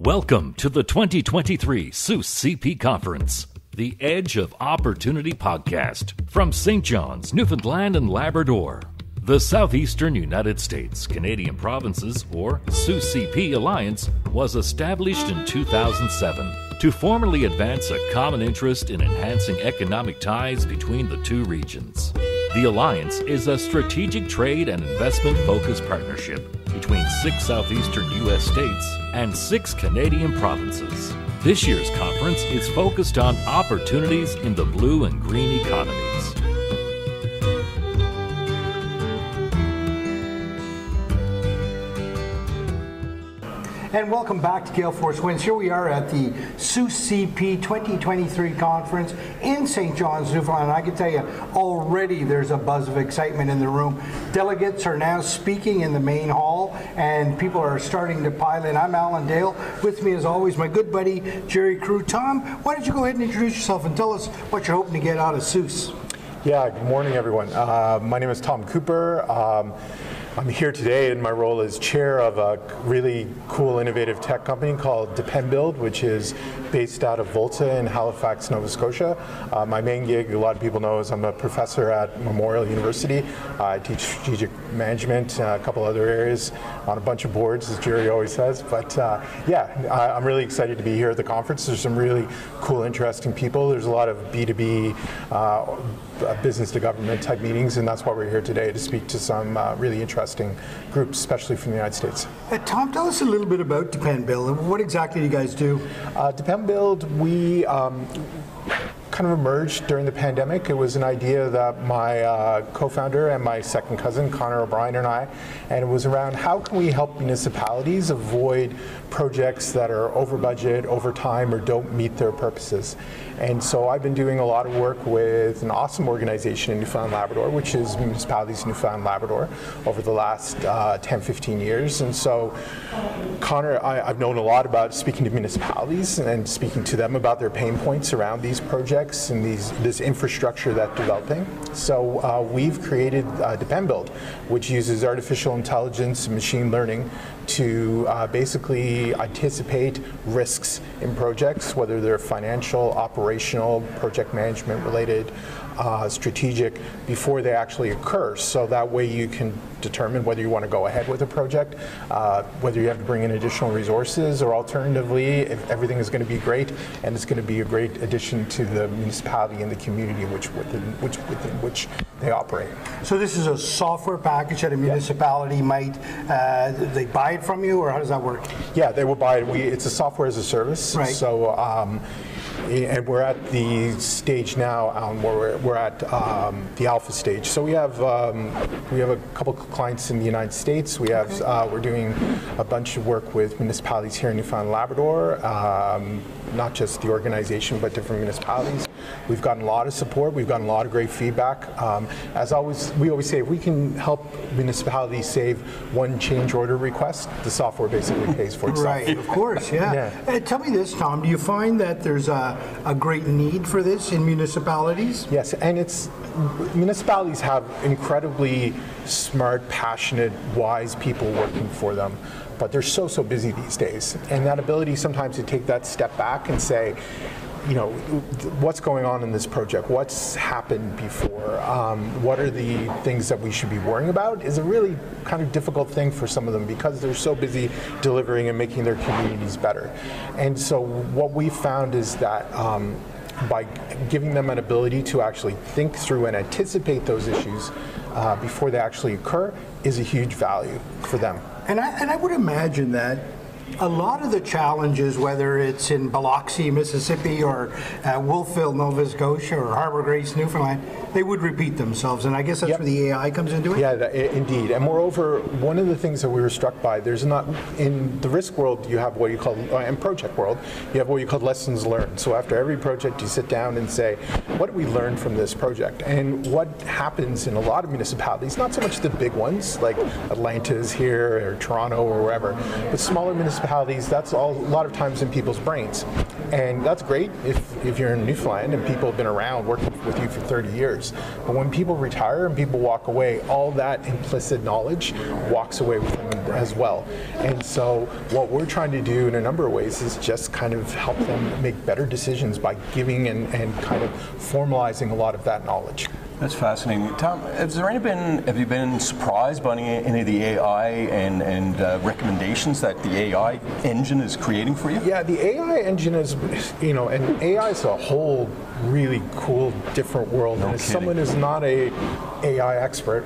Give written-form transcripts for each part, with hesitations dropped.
Welcome to the 2023 SUS CP Conference, the Edge of Opportunity podcast from St. John's, Newfoundland and Labrador. The Southeastern United States Canadian Provinces, or SUS CP Alliance, was established in 2007 to formally advance a common interest in enhancing economic ties between the two regions. The Alliance is a strategic trade and investment-focused partnership between 6 southeastern U.S. states and 6 Canadian provinces. This year's conference is focused on opportunities in the blue and green economies. And welcome back to GaleForce Wins. Here we are at the SUS CP 2023 conference in St. John's, Newfoundland. I can tell you already there's a buzz of excitement in the room. Delegates are now speaking in the main hall and people are starting to pile in. I'm Allan. With me as always, my good buddy, Gerry Carew. Tom, why don't you go ahead and introduce yourself and tell us what you're hoping to get out of SUS? Yeah, good morning, everyone. My name is Tom Cooper. I'm here today in my role as chair of a really cool, innovative tech company called dependbuild, which is based out of Volta in Halifax, Nova Scotia. My main gig, a lot of people know, is I'm a professor at Memorial University. I teach strategic management, a couple other areas, on a bunch of boards, as Gerry always says. But I'm really excited to be here at the conference. There's some really cool, interesting people. There's a lot of B2B, business to government type meetings, and that's why we're here today, to speak to some really interesting groups, especially from the United States. Tom, tell us a little bit about dependbuild. What exactly do you guys do? Dependbuild, we kind of emerged during the pandemic. It was an idea that my co-founder and my second cousin, Connor O'Brien, and it was around how can we help municipalities avoid projects that are over budget, over time, or don't meet their purposes. And so I've been doing a lot of work with an awesome organization in Newfoundland, Labrador, which is Municipalities Newfoundland, Labrador, over the last 10, 15 years. And so Connor, I've known a lot about speaking to municipalities and speaking to them about their pain points around these projects and this infrastructure that's developing. So we've created dependbuild, which uses artificial intelligence and machine learning to basically anticipate risks in projects, whether they're financial, operational, project management related, strategic, before they actually occur. So that way you can determine whether you want to go ahead with a project, whether you have to bring in additional resources, or alternatively, if everything is going to be great and it's going to be a great addition to the municipality and the community within which they operate. So this is a software package that a municipality might, they buy it from you, or how does that work? Yeah, they will buy it. It's a software as a service. Right. So, and we're at the stage now where we're at the alpha stage. So we have a couple clients in the United States. We have we're doing a bunch of work with municipalities here in Newfoundland, Labrador. Not just the organization, but different municipalities. We've gotten a lot of support. We've gotten a lot of great feedback. As always, we always say, if we can help municipalities save one change order request, the software basically pays for itself. Right, of course, yeah. Tell me this, Tom, do you find that there's a great need for this in municipalities? Yes, and municipalities have incredibly smart, passionate, wise people working for them. But they're so busy these days. And that ability sometimes to take that step back and say, you know, what's going on in this project? What's happened before? What are the things that we should be worrying about? Is a really kind of difficult thing for some of them because they're so busy delivering and making their communities better. And so what we found is that by giving them an ability to actually think through and anticipate those issues before they actually occur is a huge value for them. And I would imagine that a lot of the challenges, whether it's in Biloxi, Mississippi, or Wolfville, Nova Scotia, or Harbour Grace, Newfoundland, they would repeat themselves. And I guess that's where the AI comes into it? Yeah, indeed. And moreover, one of the things that we were struck by, there's not, in the risk world, you have what you call, and project world, you have what you call lessons learned. So after every project, you sit down and say, what did we learn from this project? And what happens in a lot of municipalities, not so much the big ones, like Atlanta's here, or Toronto, or wherever, but smaller municipalities municipalities, that's a lot of times in people's brains. And that's great if you're in Newfoundland and people have been around working with you for 30 years. But when people retire and people walk away, all that implicit knowledge walks away with them as well. And so what we're trying to do in a number of ways is just kind of help them make better decisions by giving and kind of formalizing a lot of that knowledge. That's fascinating. Tom, have you been surprised by any of the AI and recommendations that the AI engine is creating for you? Yeah, the AI engine is, and AI is a whole really cool, different world. No and as kidding. someone who's not a AI expert,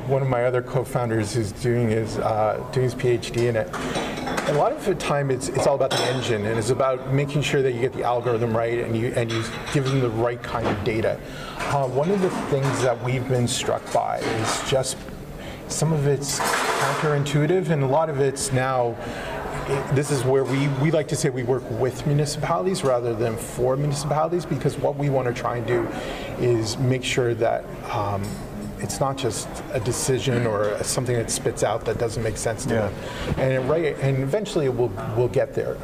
one of my other co-founders is doing his PhD in it. A lot of the time, it's all about the engine, and it's about making sure that you get the algorithm right and you give them the right kind of data. One of the things that we've been struck by is just some of it's counterintuitive, and a lot of it's now. This is where we like to say we work with municipalities rather than for municipalities, because what we want to try and do is make sure that it's not just a decision or something that spits out that doesn't make sense to them. And eventually we'll get there.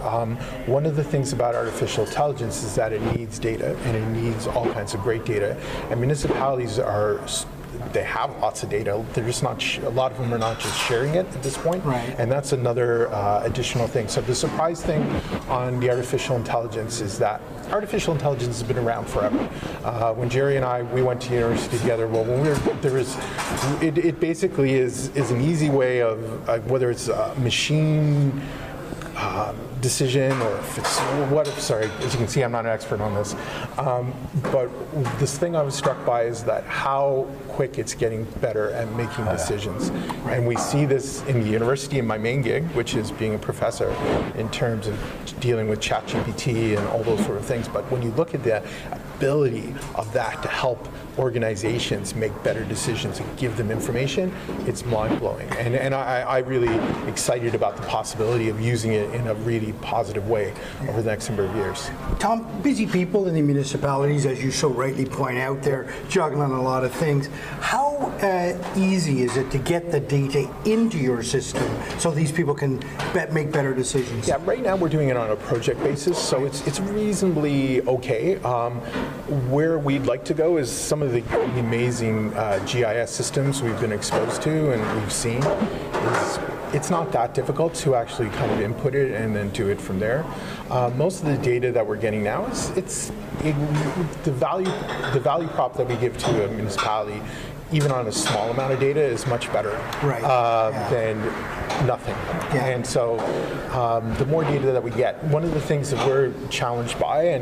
One of the things about artificial intelligence is that it needs data, and it needs all kinds of great data. And municipalities they have lots of data. They're just not. A lot of them are not just sharing it at this point. Right. And that's another additional thing. So the surprise thing on the artificial intelligence is that artificial intelligence has been around forever. When Gerry and we went to university together, well, when it basically is an easy way of whether it's a machine decision or if it's sorry, as you can see, I'm not an expert on this. But this thing I was struck by is that how quick it's getting better at making decisions. And we see this in the university in my main gig, which is being a professor in terms of dealing with ChatGPT and all those sort of things. But when you look at the ability of that to help organizations make better decisions and give them information, it's mind-blowing. And I really excited about the possibility of using it in a really positive way over the next number of years. Tom, busy people in the municipalities, as you so rightly point out, they're juggling a lot of things. How easy is it to get the data into your system so these people can make better decisions? Yeah, right now we're doing it on a project basis, so it's reasonably okay. Where we'd like to go is some of the amazing GIS systems we've been exposed to and we've seen. It's not that difficult to actually kind of input it and then do it from there. Most of the data that we're getting now the value prop that we give to a municipality, even on a small amount of data, is much better than nothing. Yeah. And so the more data that we get, one of the things that we're challenged by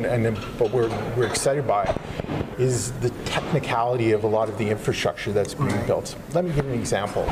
but we're excited by is the technicality of a lot of the infrastructure that's being built. Let me give you an example.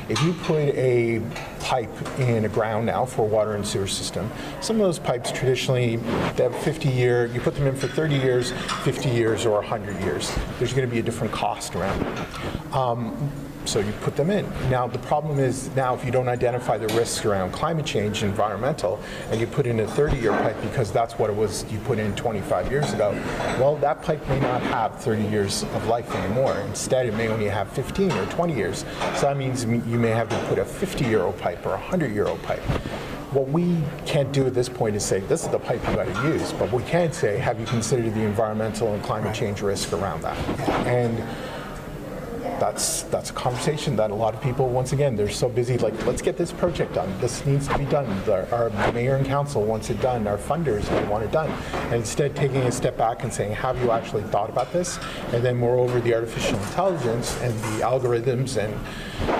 If you put a pipe in a ground now for a water and sewer system, some of those pipes traditionally, they have 50-year, you put them in for 30 years, 50 years, or 100 years. There's going to be a different cost around it. So you put them in. Now the problem is now if you don't identify the risks around climate change and environmental, and you put in a 30-year pipe because that's what it was you put in 25 years ago, well, that pipe may not have 30 years of life anymore. Instead, it may only have 15 or 20 years. So that means you may have to put a 50-year-old pipe or a 100-year-old pipe. What we can't do at this point is say, this is the pipe you got to use, but we can say, have you considered the environmental and climate change risk around that? And that's a conversation that a lot of people, once again, they're so busy, like, let's get this project done. This needs to be done. Our mayor and council wants it done. Our funders want it done. And instead taking a step back and saying, have you actually thought about this? And then moreover, the artificial intelligence and the algorithms and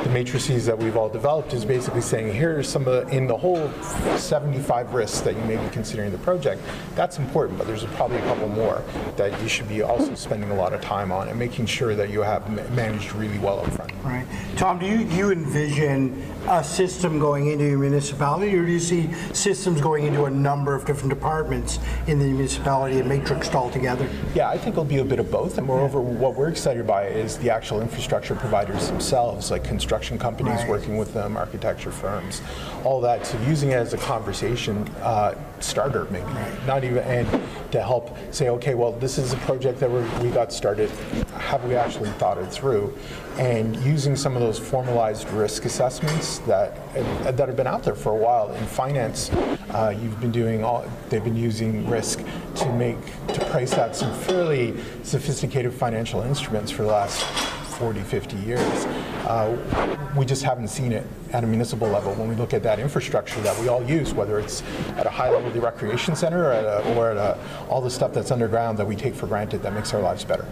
the matrices that we've all developed is basically saying, here's some of in the whole 75 risks that you may be considering the project. That's important, but there's probably a couple more that you should be also spending a lot of time on and making sure that you have managed really well up front. Right. Tom, do you envision a system going into your municipality, or do you see systems going into a number of different departments in the municipality and matrixed all together? Yeah, I think it'll be a bit of both, and moreover, what we're excited by is the actual infrastructure providers themselves, like construction companies working with them, architecture firms, all that. So using it as a conversation starter, maybe not even, and to help say, okay, well, this is a project that we got started. Have we actually thought it through? And using some of those formalized risk assessments that have been out there for a while in finance, they've been using risk to price out some fairly sophisticated financial instruments for the last 40, 50 years. We just haven't seen it at a municipal level when we look at that infrastructure that we all use, whether it's at a high level of the recreation center or at all the stuff that's underground that we take for granted that makes our lives better.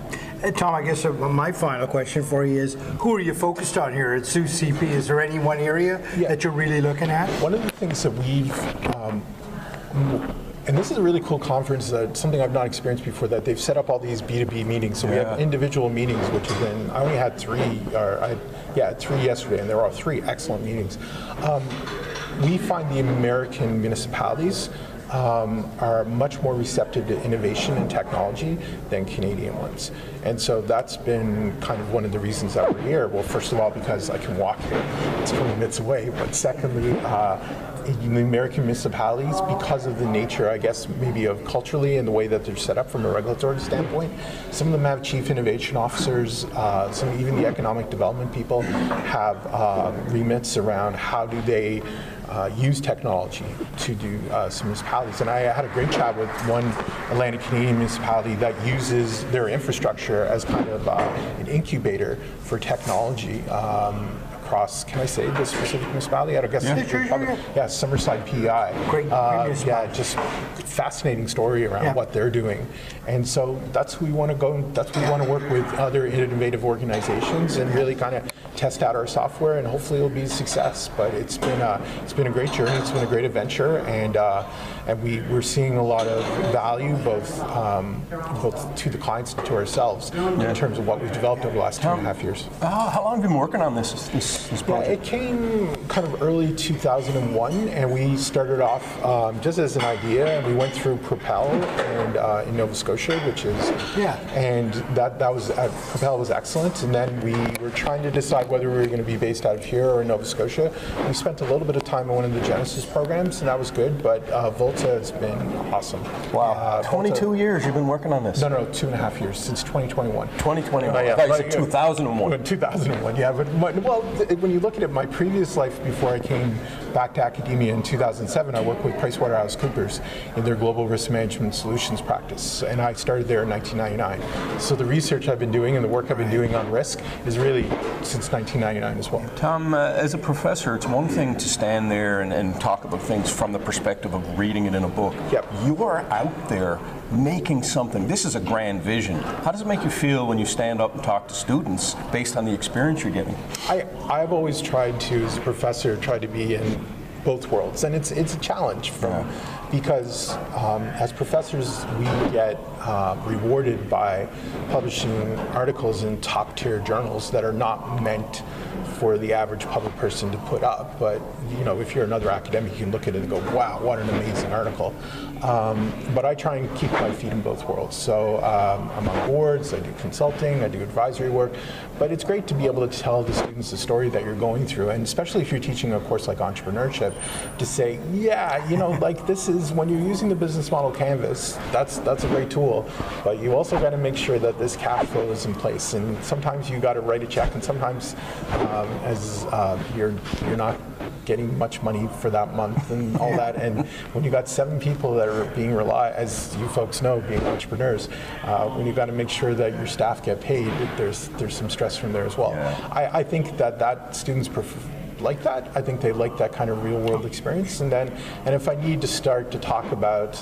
Tom, I guess my final question for you is, who are you focused on here at Sioux CP? Is there any one area that you're really looking at? One of the things that we've and this is a really cool conference, something I've not experienced before, that they've set up all these B2B meetings. So we have individual meetings, which have been, I only had three yesterday, and they were all three excellent meetings. We find the American municipalities are much more receptive to innovation and technology than Canadian ones. And so that's been kind of one of the reasons that we're here. Well, first of all, because I can walk here. It's 20 minutes away. But secondly, in the American municipalities, because of the nature, I guess, maybe of culturally and the way that they're set up from a regulatory standpoint, some of them have chief innovation officers, even the economic development people have remits around how do they use technology to do some municipalities. And I had a great chat with one Atlantic Canadian municipality that uses their infrastructure as kind of an incubator for technology across, can I say the specific municipality? I guess Summerside PEI. Great just fascinating story around what they're doing. And so that's who we want to go, that's who we want to work with other innovative organizations and really kind of test out our software, and hopefully it'll be a success. But it's been a great journey, it's been a great adventure, and we're seeing a lot of value both to the clients and to ourselves in terms of what we've developed over the last 2.5 years. How long have you been working on this project? It came kind of early 2001, and we started off just as an idea, and we went through Propel and in Nova Scotia, which is and that was Propel was excellent, and then we were trying to decide whether we were going to be based out of here or in Nova Scotia. We spent a little bit of time in one of the Genesis programs, and that was good, but Volta has been awesome. Wow. 22 years you've been working on this? No, 2.5 years, since 2021. 2021. I thought you said 2001. 2001, yeah. But when you look at it, my previous life before I came back to academia in 2007, I worked with PricewaterhouseCoopers in their global risk management solutions practice, and I started there in 1999. So the research I've been doing and the work I've been doing on risk is really since 1999 as well. Tom, as a professor, it's one thing to stand there and talk about things from the perspective of reading it in a book. Yep. You are out there making something. This is a grand vision. How does it make you feel when you stand up and talk to students based on the experience you're getting? I've always tried to, as a professor, try to be in both worlds, and it's a challenge because as professors we get rewarded by publishing articles in top-tier journals that are not meant for the average public person to put up. But if you're another academic, you can look at it and go, wow, what an amazing article. But I try and keep my feet in both worlds. So I'm on boards, I do consulting, I do advisory work, but it's great to be able to tell the students the story that you're going through, and especially if you're teaching a course like entrepreneurship, to say, like this is, when you're using the business model canvas, that's a great tool, but you also got to make sure that this cash flow is in place, and sometimes you got to write a check, and sometimes you're not getting much money for that month and all that. And when you got 7 people that are being as you folks know, being entrepreneurs, when you got to make sure that your staff get paid, there's some stress from there as well. I think that students like that. I think they like that kind of real world experience. And if I need to start to talk about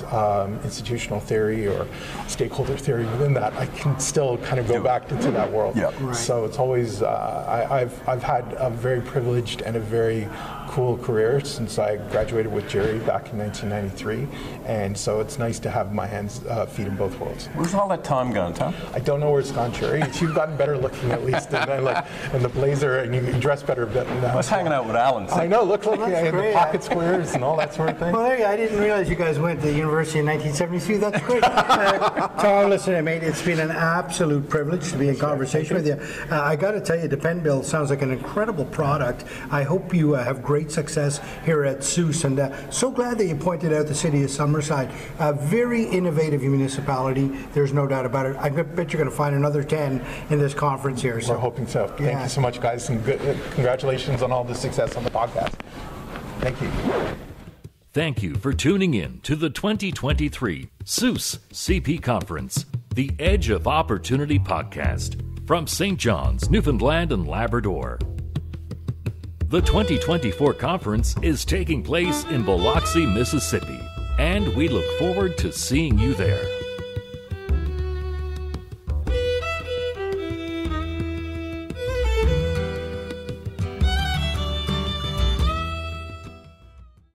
institutional theory or stakeholder theory within that, I can still kind of go back into that world. So it's always, I've had a very privileged and a very cool career since I graduated with Gerry back in 1993, and so it's nice to have my feet in both worlds. Where's all that time gone, Tom? I don't know where it's gone, Gerry. You've gotten better looking at least, and the blazer, and you dress better now. I was hanging out with Allan. I know, look like the pocket squares and all that sort of thing. Well, I didn't realize you guys went to the university in 1972. That's great. Tom, listen, mate, it's been an absolute privilege to be in conversation with you. I got to tell you, dependbuild sounds like an incredible product. I hope you have great great success here at Seuss, and so glad that you pointed out the city of Summerside. A very innovative municipality, there's no doubt about it. I bet you're going to find another 10 in this conference here. We're hoping so. Thank you so much, guys, and congratulations on all the success on the podcast. Thank you. Thank you for tuning in to the 2023 Seuss CP Conference, the Edge of Opportunity podcast from St. John's, Newfoundland and Labrador. The 2024 conference is taking place in Biloxi, Mississippi, and we look forward to seeing you there.